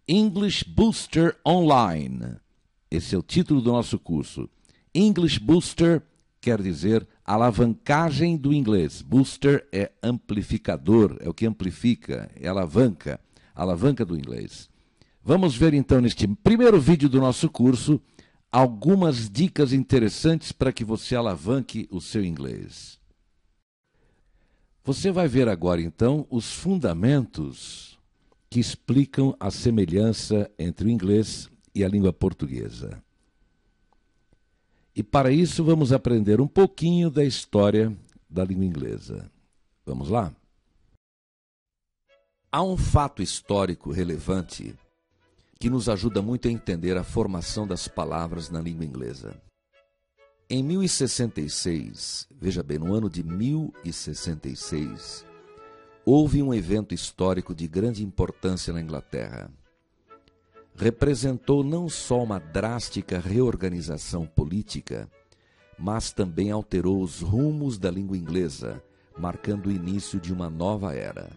English Booster Online. Esse é o título do nosso curso. English Booster quer dizer alavancagem do inglês. Booster é amplificador, é o que amplifica, é alavanca do inglês. Vamos ver então neste primeiro vídeo do nosso curso algumas dicas interessantes para que você alavanque o seu inglês. Você vai ver agora então os fundamentos que explicam a semelhança entre o inglês e a língua portuguesa. E para isso vamos aprender um pouquinho da história da língua inglesa. Vamos lá? Há um fato histórico relevante que nos ajuda muito a entender a formação das palavras na língua inglesa. Em 1066, veja bem, no ano de 1066, houve um evento histórico de grande importância na Inglaterra. Representou não só uma drástica reorganização política, mas também alterou os rumos da língua inglesa, marcando o início de uma nova era.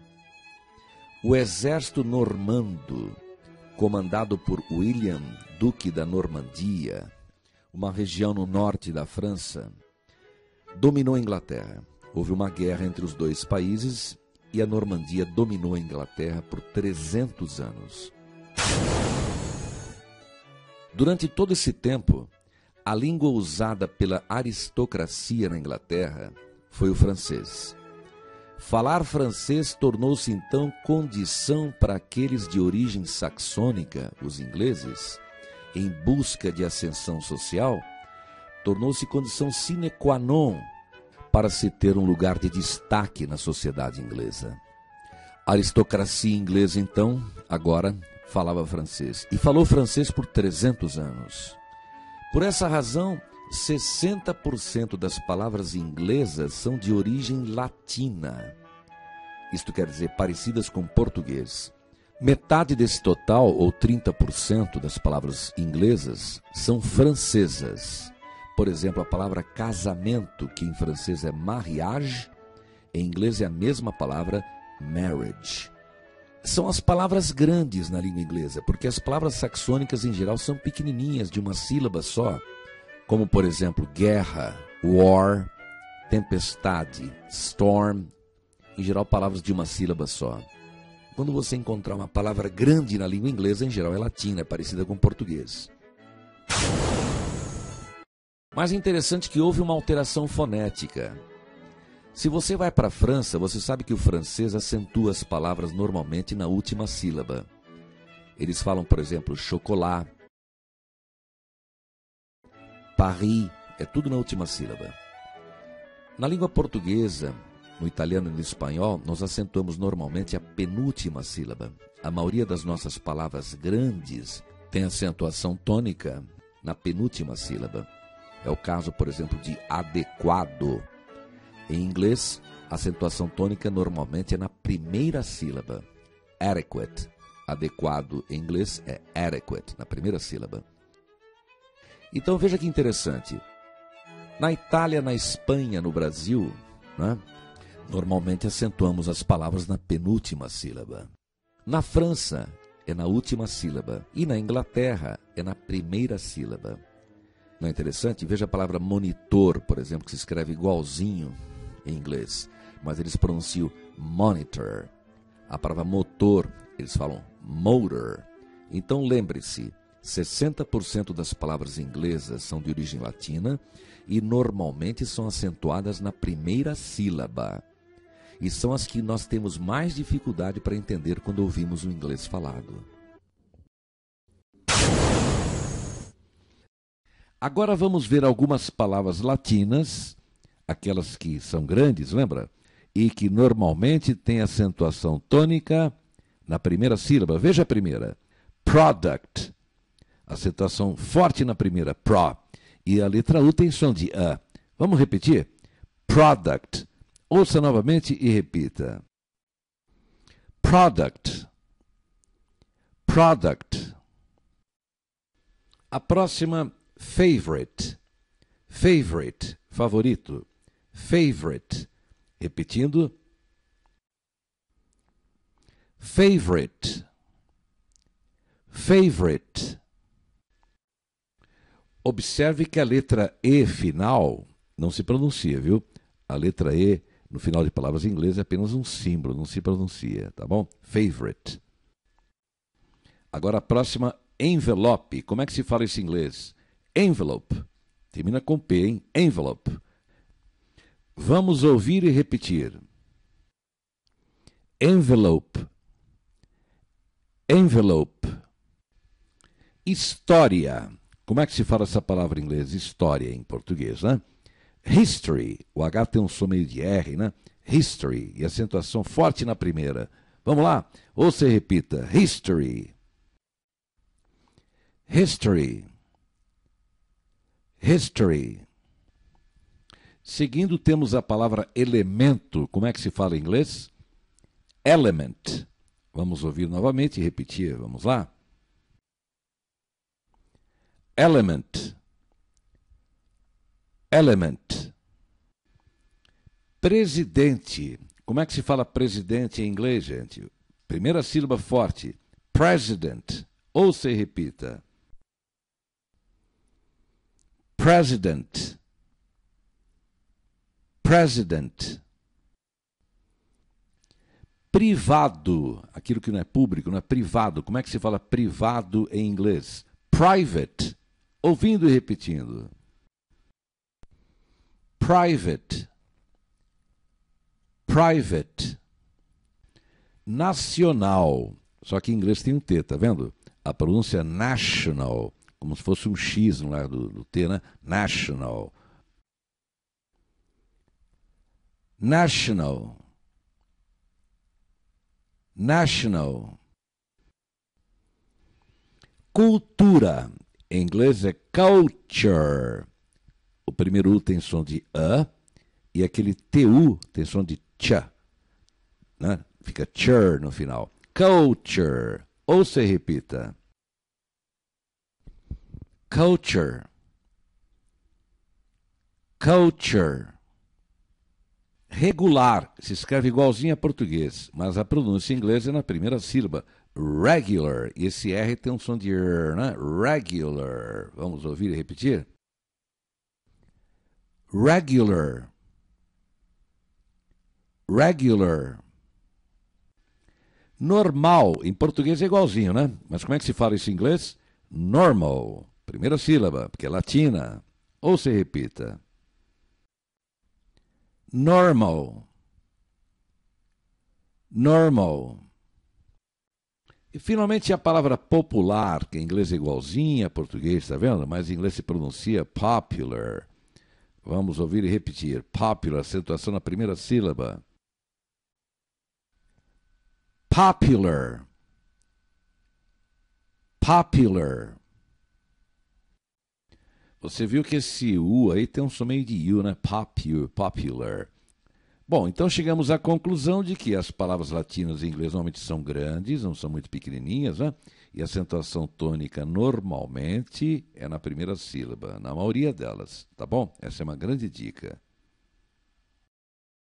O exército normando, comandado por William, duque da Normandia, uma região no norte da França, dominou a Inglaterra. Houve uma guerra entre os dois países e a Normandia dominou a Inglaterra por 300 anos. Durante todo esse tempo, a língua usada pela aristocracia na Inglaterra foi o francês. Falar francês tornou-se então condição para aqueles de origem saxônica, os ingleses, em busca de ascensão social, tornou-se condição sine qua non para se ter um lugar de destaque na sociedade inglesa. A aristocracia inglesa, então, agora falava francês. E falou francês por 300 anos. Por essa razão, 60% das palavras inglesas são de origem latina. Isto quer dizer, parecidas com português. Metade desse total, ou 30% das palavras inglesas, são francesas. Por exemplo, a palavra casamento, que em francês é mariage, em inglês é a mesma palavra marriage. São as palavras grandes na língua inglesa, porque as palavras saxônicas em geral são pequenininhas, de uma sílaba só, como por exemplo guerra, war, tempestade, storm, em geral palavras de uma sílaba só. Quando você encontrar uma palavra grande na língua inglesa, em geral é latina, é parecida com português. Mas é interessante que houve uma alteração fonética. Se você vai para a França, você sabe que o francês acentua as palavras normalmente na última sílaba. Eles falam, por exemplo, chocolat, Paris, é tudo na última sílaba. Na língua portuguesa, no italiano e no espanhol, nós acentuamos normalmente a penúltima sílaba. A maioria das nossas palavras grandes tem acentuação tônica na penúltima sílaba. É o caso, por exemplo, de adequado. Em inglês, a acentuação tônica normalmente é na primeira sílaba. Adequate. Adequado em inglês é adequate, na primeira sílaba. Então veja que interessante. Na Itália, na Espanha, no Brasil, né, normalmente acentuamos as palavras na penúltima sílaba. Na França, é na última sílaba. E na Inglaterra, é na primeira sílaba. Não é interessante? Veja a palavra monitor, por exemplo, que se escreve igualzinho em inglês, mas eles pronunciam monitor. A palavra motor, eles falam motor. Então lembre-se, 60% das palavras inglesas são de origem latina e normalmente são acentuadas na primeira sílaba. E são as que nós temos mais dificuldade para entender quando ouvimos o inglês falado. Agora vamos ver algumas palavras latinas, aquelas que são grandes, lembra? E que normalmente têm acentuação tônica na primeira sílaba. Veja a primeira. Product. Acentuação forte na primeira, pro. E a letra U tem som de A. Vamos repetir? Product. Ouça novamente e repita. Product. Product. A próxima, favorite. Favorite, favorito. Favorite. Repetindo. Favorite. favorite. Observe que a letra E final não se pronuncia, viu? A letra E no final de palavras em inglês é apenas um símbolo, não se pronuncia, tá bom? Favorite. Agora a próxima, envelope. Como é que se fala isso em inglês? Envelope. Termina com P, hein? Envelope. Vamos ouvir e repetir. Envelope. Envelope. História. Como é que se fala essa palavra em inglês? História em português, né? History. O H tem um som meio de R, né? History. E acentuação forte na primeira. Vamos lá? Ouça e repita. History. History. History. Seguindo, temos a palavra elemento. Como é que se fala em inglês? Element. Vamos ouvir novamente e repetir. Vamos lá? Element. Element. Presidente. Como é que se fala presidente em inglês, gente? Primeira sílaba forte. President. Ouça e repita. President. President. Privado. Aquilo que não é público, não é privado. Como é que se fala privado em inglês? Private. Ouvindo e repetindo. Private. Private. Nacional. Só que em inglês tem um T, tá vendo? A pronúncia national, como se fosse um X no lugar do T, né? National. National. National. Cultura. Em inglês é culture. O primeiro U tem som de A e aquele TU tem som de tcha, né? Fica chur no final. Culture. Ouça e repita. Culture. Culture. Regular. Se escreve igualzinho a português, mas a pronúncia em inglês é na primeira sílaba. Regular. E esse R tem um som de R, né? Regular. Vamos ouvir e repetir? Regular. Regular. Normal. Em português é igualzinho, né? Mas como é que se fala isso em inglês? Normal. Primeira sílaba, porque é latina. Ou se repita. Normal. Normal. E finalmente a palavra popular, que em inglês é igualzinha a português, tá vendo? Mas em inglês se pronuncia popular. Vamos ouvir e repetir. Popular, acentuação na primeira sílaba. Popular. Popular. Você viu que esse U aí tem um som meio de U, né? Popular. Bom, então chegamos à conclusão de que as palavras latinas em inglês normalmente são grandes, não são muito pequenininhas, né? E a acentuação tônica normalmente é na primeira sílaba, na maioria delas, tá bom? Essa é uma grande dica.